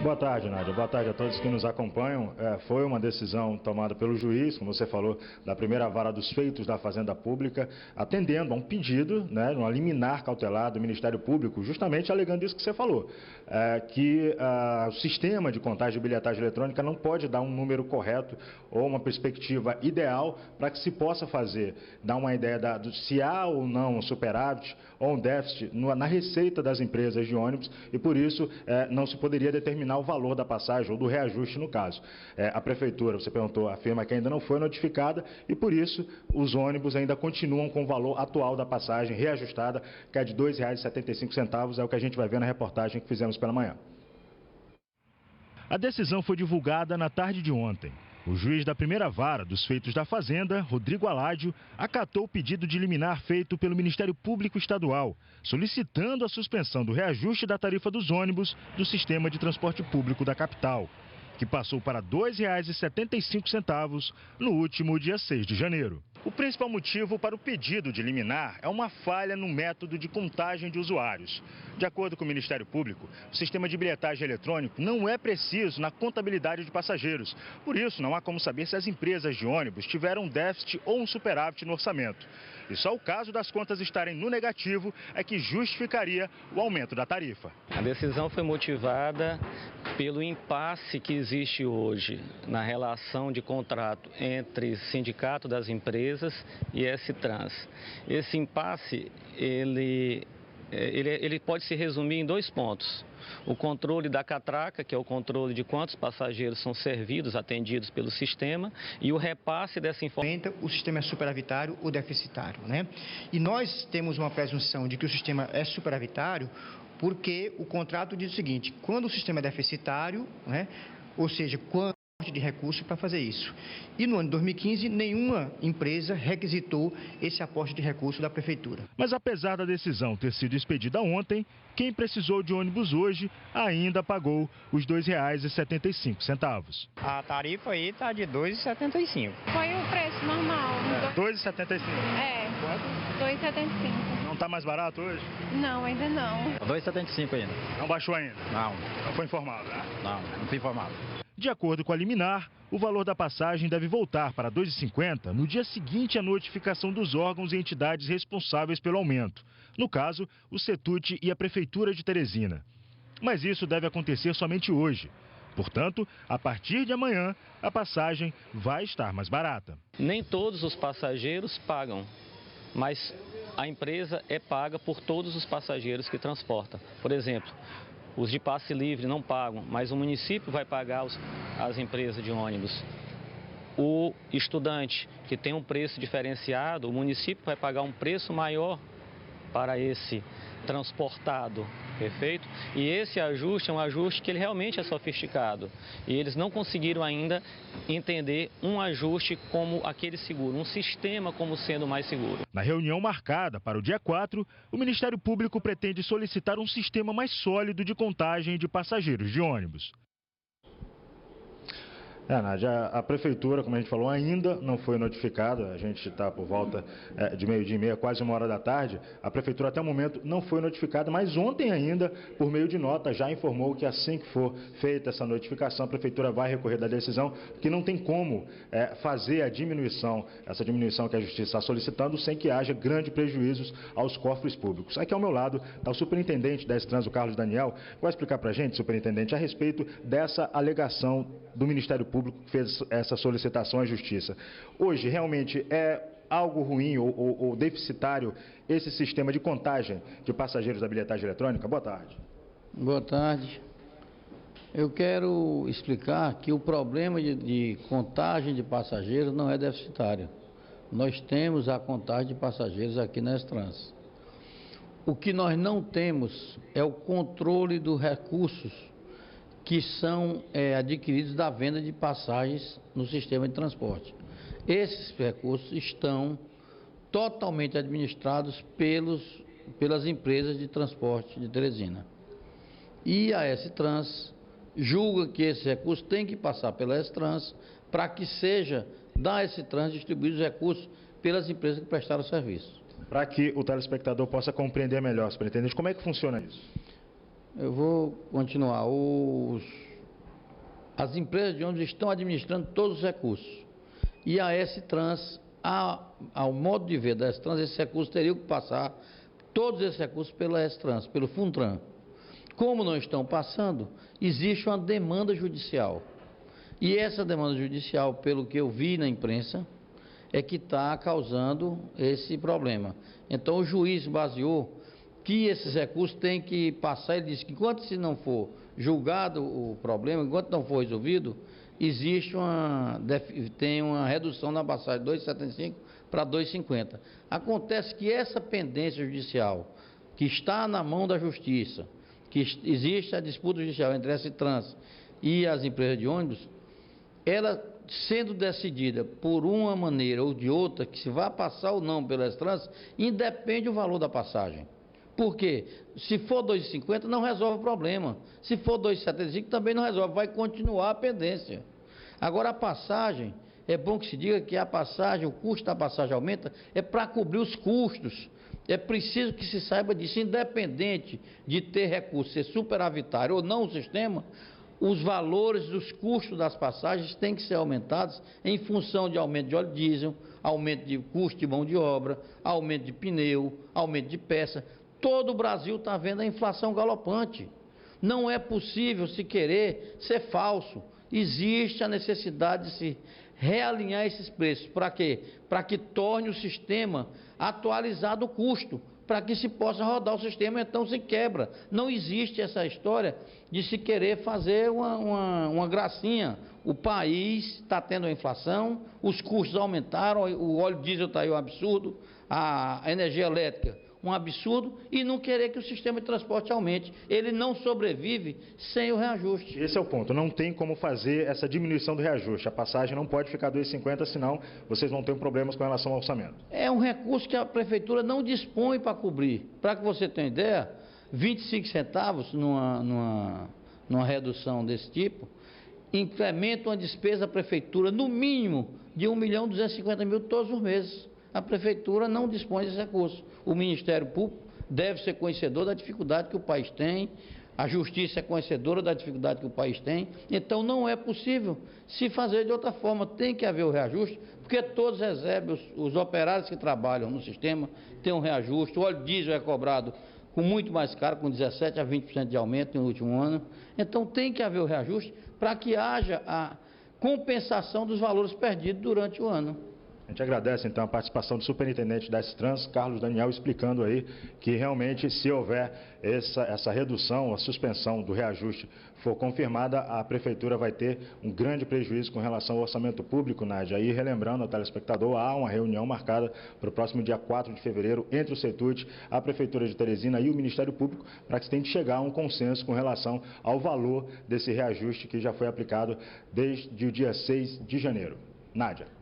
Boa tarde, Nádia. Boa tarde a todos que nos acompanham. Foi uma decisão tomada pelo juiz, como você falou, da primeira vara dos feitos da Fazenda Pública, atendendo a um pedido, uma liminar cautelar do Ministério Público, justamente alegando isso que você falou, que o sistema de contagem de bilhetagem eletrônica não pode dar um número correto ou uma perspectiva ideal para que se possa dar uma ideia se há ou não um superávit ou um déficit na receita das empresas de ônibus e, por isso, não se poderia determinar o valor da passagem ou do reajuste no caso. A Prefeitura, você perguntou, afirma que ainda não foi notificada e, por isso, os ônibus ainda continuam com o valor atual da passagem reajustada, que é de R$ 2,75, é o que a gente vai ver na reportagem que fizemos pela manhã. A decisão foi divulgada na tarde de ontem. O juiz da primeira vara dos feitos da Fazenda, Rodrigo Aládio, acatou o pedido de liminar feito pelo Ministério Público Estadual, solicitando a suspensão do reajuste da tarifa dos ônibus do sistema de transporte público da capital, que passou para R$ 2,75 no último dia 6 de janeiro. O principal motivo para o pedido de liminar é uma falha no método de contagem de usuários. De acordo com o Ministério Público, o sistema de bilhetagem eletrônico não é preciso na contabilidade de passageiros. Por isso, não há como saber se as empresas de ônibus tiveram um déficit ou um superávit no orçamento. E só o caso das contas estarem no negativo é que justificaria o aumento da tarifa. A decisão foi motivada pelo impasse que existe hoje na relação de contrato entre Sindicato das Empresas e S-Trans. Esse impasse, ele pode se resumir em dois pontos. O controle da catraca, que é o controle de quantos passageiros são servidos, atendidos pelo sistema, e o repasse dessa informação. O sistema é superavitário ou deficitário, E nós temos uma presunção de que o sistema é superavitário porque o contrato diz o seguinte: quando o sistema é deficitário, ou seja, quando de recurso para fazer isso. E no ano de 2015, nenhuma empresa requisitou esse aporte de recurso da Prefeitura. Mas apesar da decisão ter sido expedida ontem, quem precisou de ônibus hoje ainda pagou os R$ 2,75. A tarifa aí está de R$ 2,75. Foi o preço normal. R$ 2,75? É. Quanto? R$ 2,75. Não está mais barato hoje? Não, ainda não. R$ 2,75 ainda. Não baixou ainda? Não. Não foi informado, né? Não fui informado. De acordo com a liminar, o valor da passagem deve voltar para R$ 2,50 no dia seguinte à notificação dos órgãos e entidades responsáveis pelo aumento. No caso, o CETUT e a Prefeitura de Teresina. Mas isso deve acontecer somente hoje. Portanto, a partir de amanhã, a passagem vai estar mais barata. Nem todos os passageiros pagam, mas a empresa é paga por todos os passageiros que transporta. Por exemplo, os de passe livre não pagam, mas o município vai pagar as empresas de ônibus. O estudante que tem um preço diferenciado, o município vai pagar um preço maior para esse transportado, perfeito? E esse ajuste é um ajuste que ele realmente é sofisticado. E eles não conseguiram ainda entender um ajuste como aquele seguro, um sistema como sendo mais seguro. Na reunião marcada para o dia 4, o Ministério Público pretende solicitar um sistema mais sólido de contagem de passageiros de ônibus. Nádia, a Prefeitura, como a gente falou, ainda não foi notificada. A gente está por volta de meio-dia e meia, quase 1 hora da tarde. A Prefeitura até o momento não foi notificada, mas ontem ainda, por meio de nota, já informou que assim que for feita essa notificação, a Prefeitura vai recorrer da decisão, porque não tem como fazer essa diminuição que a Justiça está solicitando, sem que haja grandes prejuízos aos cofres públicos. Aqui ao meu lado está o superintendente da S-Trans, o Carlos Daniel, que vai explicar para a gente, superintendente, a respeito dessa alegação do Ministério Público que fez essa solicitação à Justiça. Hoje, realmente, é algo ruim ou deficitário esse sistema de contagem de passageiros da bilhetagem eletrônica? Boa tarde. Boa tarde. Eu quero explicar que o problema de contagem de passageiros não é deficitário. Nós temos a contagem de passageiros aqui na S-Trans. O que nós não temos é o controle dos recursos que são adquiridos da venda de passagens no sistema de transporte. Esses recursos estão totalmente administrados pelas empresas de transporte de Teresina. E a S-Trans julga que esse recurso tem que passar pela S-Trans para que seja da S-Trans distribuídos os recursos pelas empresas que prestaram o serviço. Para que o telespectador possa compreender melhor, superintendente, como é que funciona isso? Eu vou continuar. As empresas de ônibus estão administrando todos os recursos. E a S-Trans, ao modo de ver da S-Trans, esses recursos teriam que passar, todos esses recursos pela S-Trans, pelo Funtran. Como não estão passando, existe uma demanda judicial. E essa demanda judicial, pelo que eu vi na imprensa, é que está causando esse problema. Então o juiz baseou que esses recursos têm que passar, ele disse que enquanto se não for julgado o problema, enquanto não for resolvido, tem uma redução na passagem de 2,75 para 2,50. Acontece que essa pendência judicial, que está na mão da Justiça, que existe a disputa judicial entre a S-Trans e as empresas de ônibus, ela sendo decidida por uma maneira ou de outra, que se vai passar ou não pela S-Trans, independe do valor da passagem. Por quê? Se for 2,50 não resolve o problema. Se for 2,75 também não resolve, vai continuar a pendência. Agora a passagem, é bom que se diga que a passagem, o custo da passagem aumenta, é para cobrir os custos. É preciso que se saiba disso, independente de ter recurso, ser superavitário ou não o sistema, os valores dos custos das passagens têm que ser aumentados em função de aumento de óleo diesel, aumento de custo de mão de obra, aumento de pneu, aumento de peça. Todo o Brasil está vendo a inflação galopante. Não é possível se querer ser falso. Existe a necessidade de se realinhar esses preços. Para quê? Para que torne o sistema atualizado o custo, para que se possa rodar o sistema, então se quebra. Não existe essa história de se querer fazer uma gracinha. O país está tendo a inflação, os custos aumentaram, o óleo diesel está aí um absurdo, a energia elétrica um absurdo, e não querer que o sistema de transporte aumente. Ele não sobrevive sem o reajuste. Esse é o ponto, não tem como fazer essa diminuição do reajuste. A passagem não pode ficar 2,50, senão vocês vão ter problemas com relação ao orçamento. É um recurso que a prefeitura não dispõe para cobrir. Para que você tenha ideia, 25 centavos numa redução desse tipo, incrementa uma despesa da prefeitura no mínimo de 1.250.000 todos os meses. A prefeitura não dispõe desse recurso. O Ministério Público deve ser conhecedor da dificuldade que o país tem, a Justiça é conhecedora da dificuldade que o país tem, então não é possível se fazer de outra forma, tem que haver o reajuste, porque todos recebem, os operários que trabalham no sistema têm um reajuste, o óleo diesel é cobrado com muito mais caro, com 17% a 20% de aumento no último ano, então tem que haver o reajuste para que haja a compensação dos valores perdidos durante o ano. A gente agradece, então, a participação do superintendente da S-Trans, Carlos Daniel, explicando aí que realmente, se houver essa redução, a suspensão do reajuste for confirmada, a prefeitura vai ter um grande prejuízo com relação ao orçamento público, Nádia. E relembrando ao telespectador, há uma reunião marcada para o próximo dia 4 de fevereiro entre o CETUD, a Prefeitura de Teresina e o Ministério Público, para que se tente chegar a um consenso com relação ao valor desse reajuste que já foi aplicado desde o dia 6 de janeiro. Nádia.